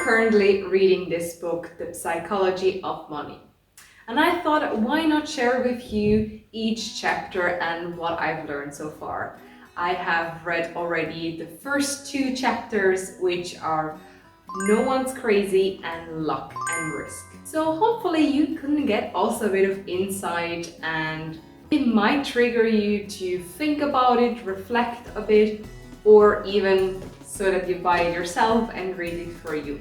currently reading this book, The Psychology of Money. And I thought, why not share with you each chapter and what I've learned so far. I have read already the first 2 chapters, which are No One's Crazy and Luck and Risk. So hopefully you can get also a bit of insight, and it might trigger you to think about it, reflect a bit, or even so that you buy it yourself and read it for you.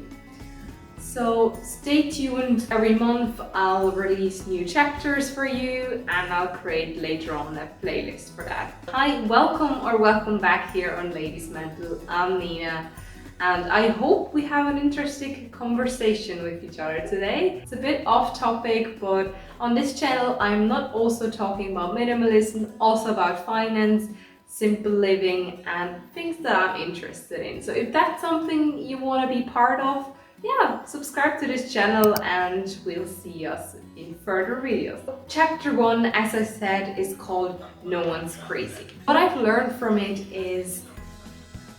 So stay tuned. Every month I'll release new chapters for you, and I'll create later on a playlist for that. Hi, welcome back here on Ladies Mental. I'm Nina, and I hope we have an interesting conversation with each other today. It's a bit off topic, but on this channel I'm not also talking about minimalism, also about finance, simple living, and things that I'm interested in. So if that's something you want to be part of, yeah, subscribe to this channel and we'll see us in further videos. Chapter 1, as I said, is called No One's Crazy. What I've learned from it is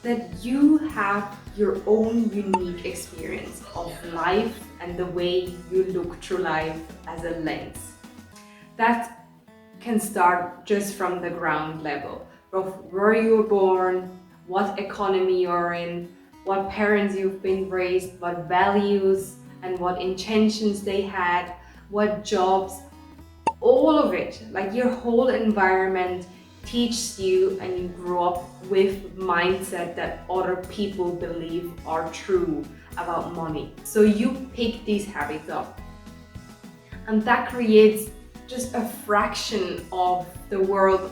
that you have your own unique experience of life and the way you look through life as a lens. That can start just from the ground level of where you were born, what economy you're in, what parents you've been raised, what values and what intentions they had, what jobs, all of it, like your whole environment teaches you, and you grow up with mindset that other people believe are true about money. So you pick these habits up, and that creates just a fraction of the world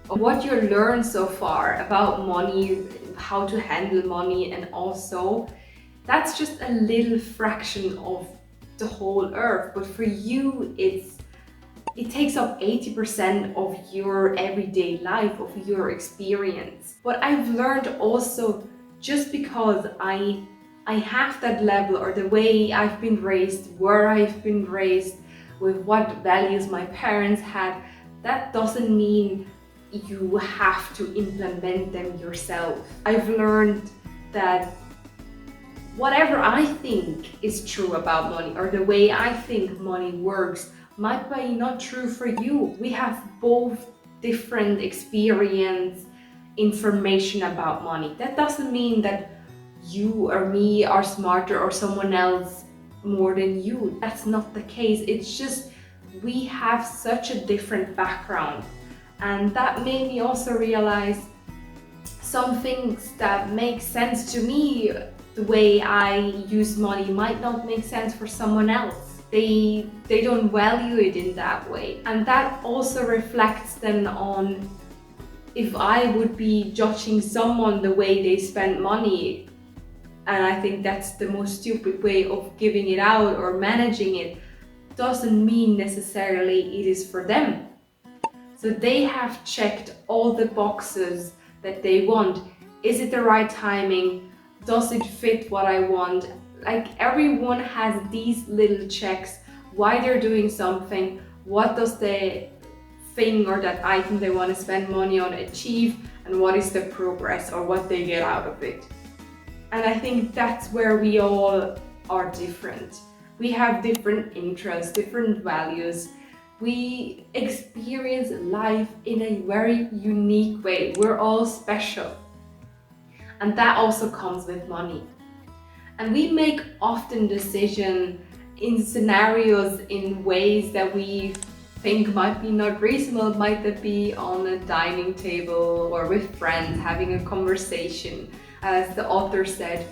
of what you learned so far about money, how to handle money, and also that's just a little fraction of the whole earth. But for you, it takes up 80% of your everyday life, of your experience. What I've learned also, just because I have that level, or the way I've been raised, where I've been raised, with what values my parents had, that doesn't mean you have to implement them yourself. I've learned that whatever I think is true about money, or the way I think money works, might be not true for you. We have both different experience, information about money. That doesn't mean that you or me are smarter or someone else more than you. That's not the case. It's just we have such a different background. And that made me also realize some things that make sense to me, the way I use money, might not make sense for someone else. They don't value it in that way. And that also reflects then on if I would be judging someone the way they spend money, and I think that's the most stupid way of giving it out or managing it, doesn't mean necessarily it is for them. So they have checked all the boxes that they want. Is it the right timing? Does it fit what I want? Like, everyone has these little checks, why they're doing something, what does the thing or that item they want to spend money on achieve, and what is the progress or what they get out of it. And I think that's where we all are different. We have different interests, different values. We experience life in a very unique way. We're all special. And that also comes with money. And we make often decisions in scenarios in ways that we think might be not reasonable. Might that be on a dining table or with friends having a conversation. As the author said,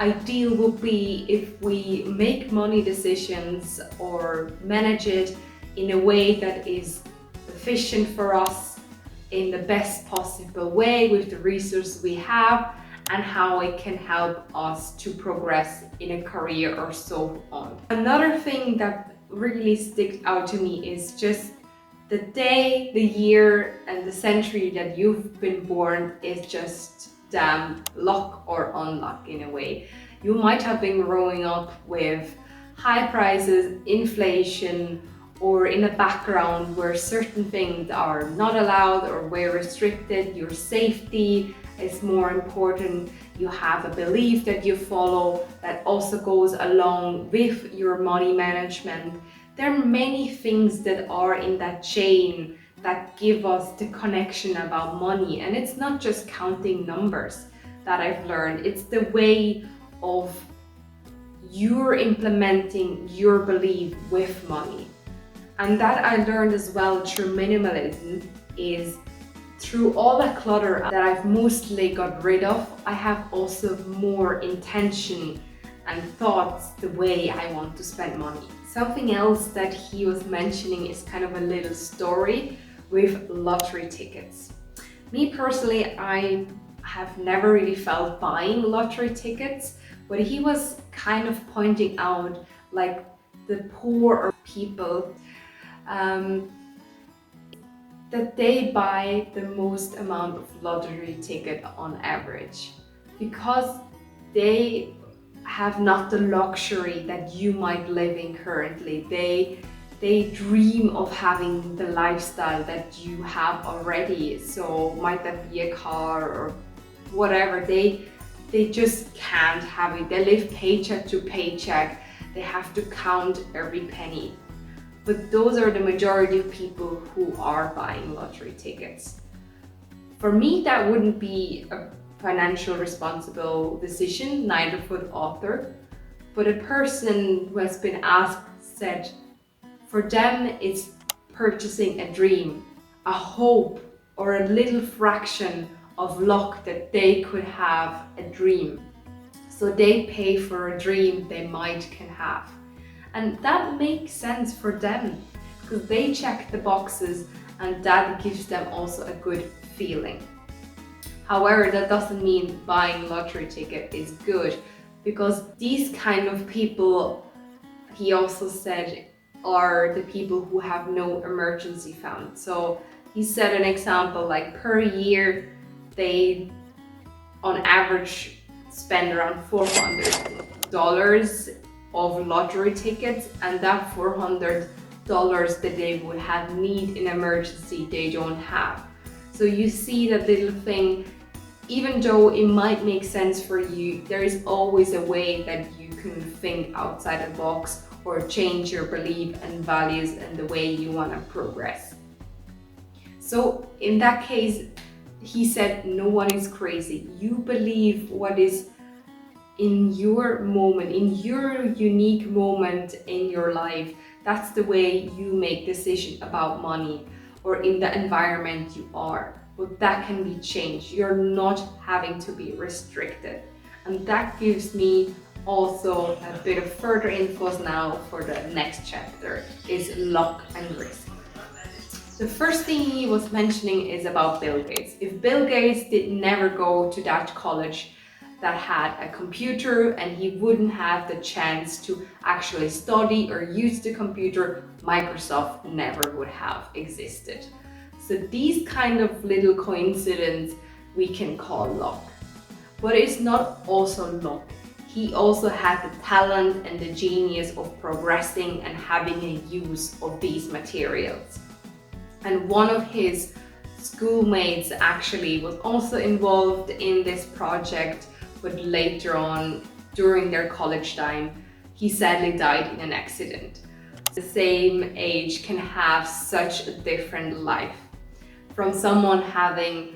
ideal would be if we make money decisions or manage it in a way that is efficient for us, in the best possible way with the resources we have, and how it can help us to progress in a career or so on. Another thing that really sticks out to me is just the day, the year, and the century that you've been born is just damn luck or unluck in a way. You might have been growing up with high prices, inflation, or in a background where certain things are not allowed or where restricted, your safety is more important, you have a belief that you follow that also goes along with your money management. There are many things that are in that chain that give us the connection about money. And it's not just counting numbers that I've learned, it's the way of you're implementing your belief with money. And that I learned as well through minimalism is through all that clutter that I've mostly got rid of, I have also more intention and thoughts the way I want to spend money. Something else that he was mentioning is kind of a little story with lottery tickets. Me personally, I have never really felt buying lottery tickets, but he was kind of pointing out like the poorer people that they buy the most amount of lottery ticket on average because they have not the luxury that you might live in currently. They dream of having the lifestyle that you have already. So might that be a car or whatever, they just can't have it. They live paycheck to paycheck. They have to count every penny. But those are the majority of people who are buying lottery tickets. For me, that wouldn't be a financial responsible decision, neither for the author, but a person who has been asked said, for them it's purchasing a dream, a hope, or a little fraction of luck that they could have a dream. So they pay for a dream they might can have. And that makes sense for them because they check the boxes and that gives them also a good feeling. However, that doesn't mean buying lottery ticket is good because these kind of people, he also said, are the people who have no emergency fund. So he said an example like per year they on average spend around $400 of lottery tickets, and that $400 that they would have need in emergency they don't have. So you see that little thing, even though it might make sense for you, there is always a way that you can think outside the box or change your belief and values and the way you want to progress. So in that case, he said no one is crazy. You believe what is in your moment, in your unique moment in your life. That's the way you make decisions about money or in the environment you are. But that can be changed. You're not having to be restricted. And that gives me also a bit of further info now for the next chapter is luck and risk. The first thing he was mentioning is about Bill Gates. If Bill Gates did never go to that college that had a computer and he wouldn't have the chance to actually study or use the computer, Microsoft never would have existed. So these kind of little coincidences we can call luck. But it's not also luck. He also had the talent and the genius of progressing and having a use of these materials. And one of his schoolmates actually was also involved in this project, but later on, during their college time, he sadly died in an accident. The same age can have such a different life. From someone having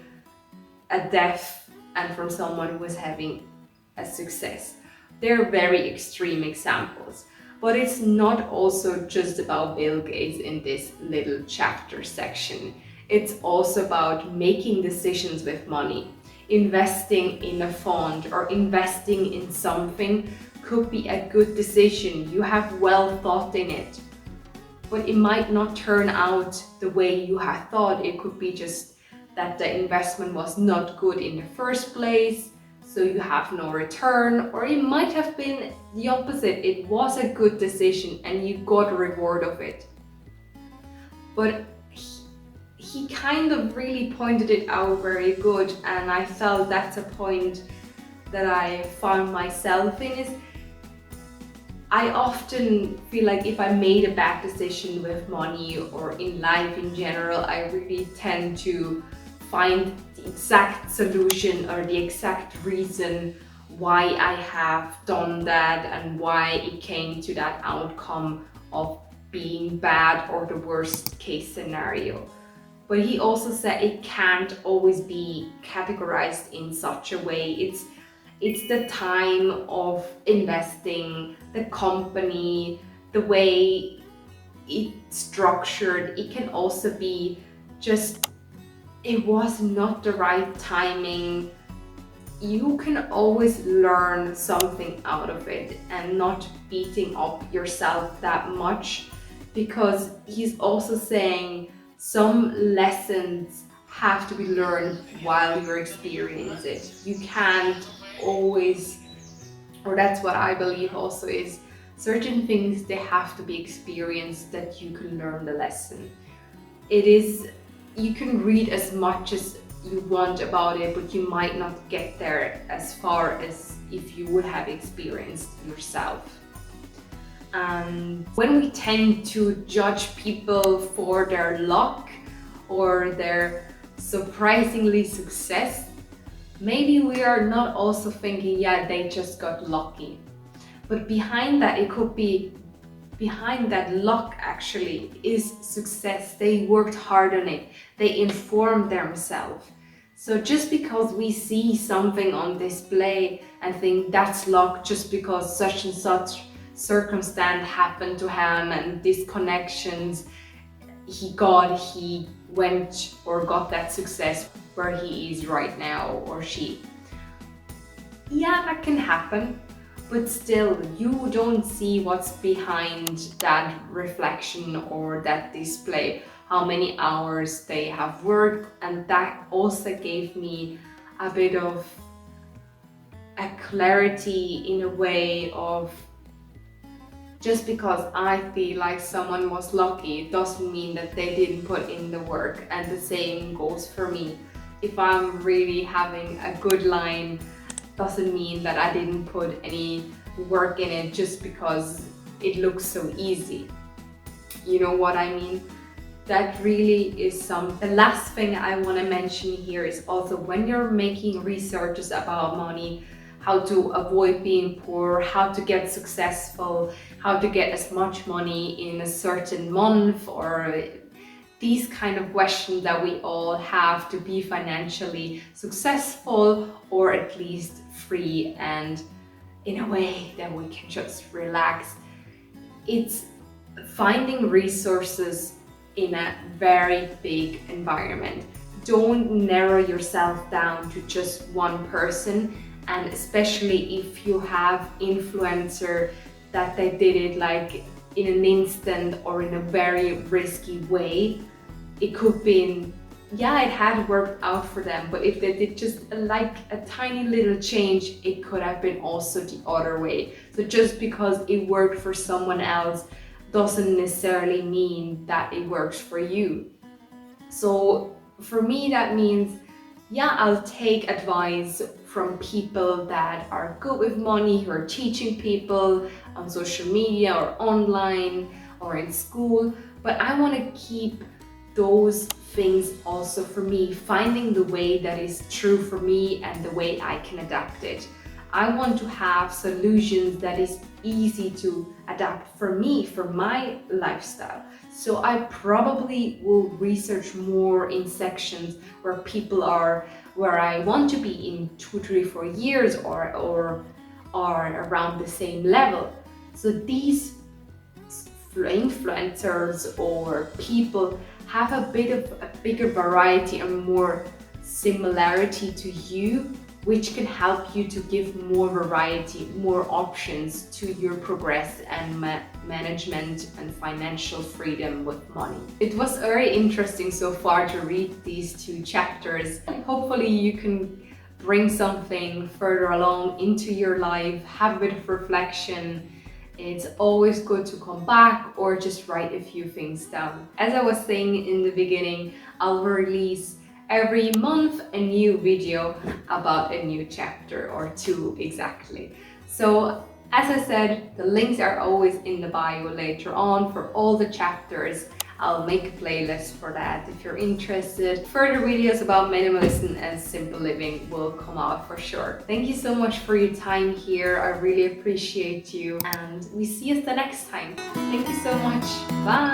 a death and from someone who was having a success. They're very extreme examples. But it's not also just about Bill Gates in this little chapter section. It's also about making decisions with money. Investing in a fund or investing in something could be a good decision. You have well thought in it, but it might not turn out the way you had thought. It could be just that the investment was not good in the first place, so you have no return, or it might have been the opposite. It was a good decision and you got a reward of it. But he kind of really pointed it out very good, and I felt that's a point that I found myself in is I often feel like if I made a bad decision with money or in life in general, I really tend to find the exact solution or the exact reason why I have done that and why it came to that outcome of being bad or the worst case scenario. But he also said it can't always be categorized in such a way. It's the time of investing, the company, the way it's structured. It can also be just it was not the right timing. You can always learn something out of it and not beating up yourself that much, because he's also saying some lessons have to be learned while you're experiencing it. You can't always, or that's what I believe also, is certain things they have to be experienced that you can learn the lesson. It is, you can read as much as you want about it, but you might not get there as far as if you would have experienced yourself. And when we tend to judge people for their luck or their surprisingly success, maybe we are not also thinking, yeah, they just got lucky. But behind that, it could be, behind that luck actually is success. They worked hard on it. They informed themselves. So just because we see something on display and think that's luck just because such and such circumstance happened to him and these connections he went or got that success where he is right now, or she. Yeah, that can happen, but still you don't see what's behind that reflection or that display, how many hours they have worked. And that also gave me a bit of a clarity in a way of, just because I feel like someone was lucky, it doesn't mean that they didn't put in the work. And the same goes for me. If I'm really having a good line, doesn't mean that I didn't put any work in it just because it looks so easy. You know what I mean? That really is the last thing I want to mention here is also, when you're making researches about money, how to avoid being poor, how to get successful, how to get as much money in a certain month, or these kind of questions that we all have to be financially successful, or at least free and in a way that we can just relax. It's finding resources in a very big environment. Don't narrow yourself down to just one person. And especially if you have influencer that they did it like in an instant or in a very risky way, it could be, yeah, it had worked out for them, but if they did just like a tiny little change, it could have been also the other way. So just because it worked for someone else doesn't necessarily mean that it works for you. So for me, that means, yeah, I'll take advice from people that are good with money, who are teaching people on social media or online or in school, but I want to keep those things also for me, finding the way that is true for me and the way I can adapt it. I want to have solutions that is easy to adapt for me, for my lifestyle. So I probably will research more in sections where people are, where I want to be in 2, 3, 4 years, or are around the same level. So these influencers or people have a bit of a bigger variety and more similarity to you, which can help you to give more variety, more options to your progress and management and financial freedom with money. It was very interesting so far to read these 2 chapters. Hopefully you can bring something further along into your life, have a bit of reflection. It's always good to come back or just write a few things down. As I was saying in the beginning, I'll release every month a new video about a new chapter, or 2 exactly. So as I said, the links are always in the bio later on for all the chapters. I'll make a playlist for that if you're interested. Further videos about minimalism and simple living will come out for sure. Thank you so much for your time here. I really appreciate you, and we see you the next time. Thank you so much. Bye.